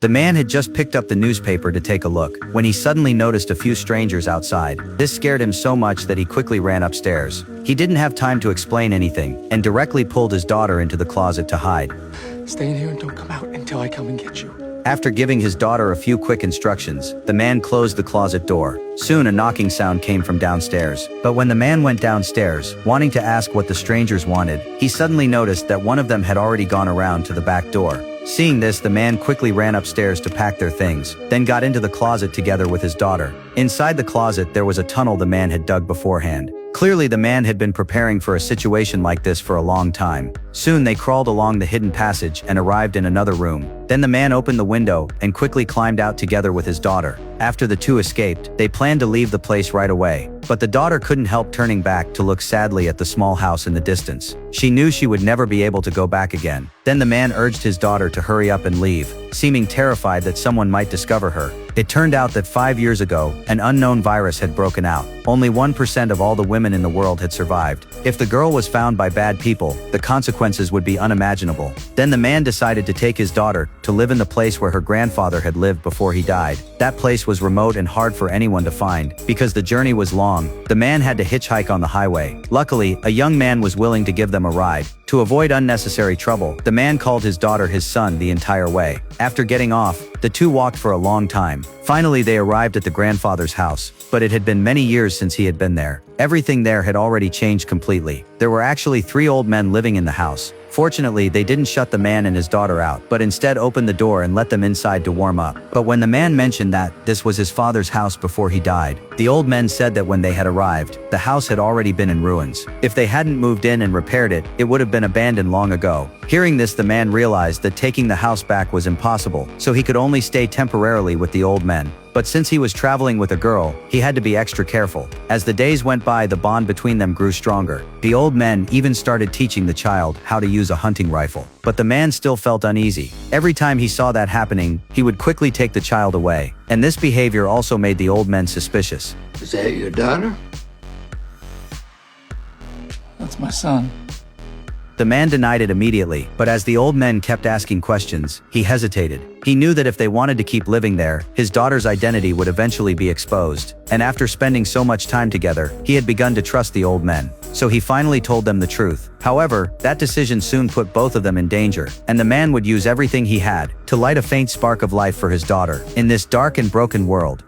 The man had just picked up the newspaper to take a look, when he suddenly noticed a few strangers outside. This scared him so much that he quickly ran upstairs. He didn't have time to explain anything, and directly pulled his daughter into the closet to hide. Stay in here and don't come out until I come and get you. After giving his daughter a few quick instructions, the man closed the closet door. Soon a knocking sound came from downstairs. But when the man went downstairs, wanting to ask what the strangers wanted, he suddenly noticed that one of them had already gone around to the back door. Seeing this, the man quickly ran upstairs to pack their things, then got into the closet together with his daughter. Inside the closet there was a tunnel the man had dug beforehand. Clearly the man had been preparing for a situation like this for a long time. Soon they crawled along the hidden passage and arrived in another room. Then the man opened the window and quickly climbed out together with his daughter. After the two escaped, they planned to leave the place right away. But the daughter couldn't help turning back to look sadly at the small house in the distance. She knew she would never be able to go back again. Then the man urged his daughter to hurry up and leave, seeming terrified that someone might discover her. It turned out that 5 years ago, an unknown virus had broken out. Only 1% of all the women in the world had survived. If the girl was found by bad people, the consequences would be unimaginable. Then the man decided to take his daughter to live in the place where her grandfather had lived before he died. That place was remote and hard for anyone to find. Because the journey was long, the man had to hitchhike on the highway. Luckily, a young man was willing to give them a ride. To avoid unnecessary trouble, the man called his daughter his son the entire way. After getting off, the two walked for a long time. Finally they arrived at the grandfather's house, but it had been many years since he had been there. Everything there had already changed completely. There were actually 3 old men living in the house. Fortunately, they didn't shut the man and his daughter out, but instead opened the door and let them inside to warm up. But when the man mentioned that this was his father's house before he died, the old men said that when they had arrived, the house had already been in ruins. If they hadn't moved in and repaired it, it would have been abandoned long ago. Hearing this, the man realized that taking the house back was impossible, so he could only stay temporarily with the old men. But since he was traveling with a girl, he had to be extra careful. As the days went by, the bond between them grew stronger. The old men even started teaching the child how to use a hunting rifle. But the man still felt uneasy. Every time he saw that happening, he would quickly take the child away. And this behavior also made the old men suspicious. Is that your daughter? That's my son. The man denied it immediately, but as the old men kept asking questions, he hesitated. He knew that if they wanted to keep living there, his daughter's identity would eventually be exposed. And after spending so much time together, he had begun to trust the old men. So he finally told them the truth. However, that decision soon put both of them in danger, and the man would use everything he had to light a faint spark of life for his daughter in this dark and broken world.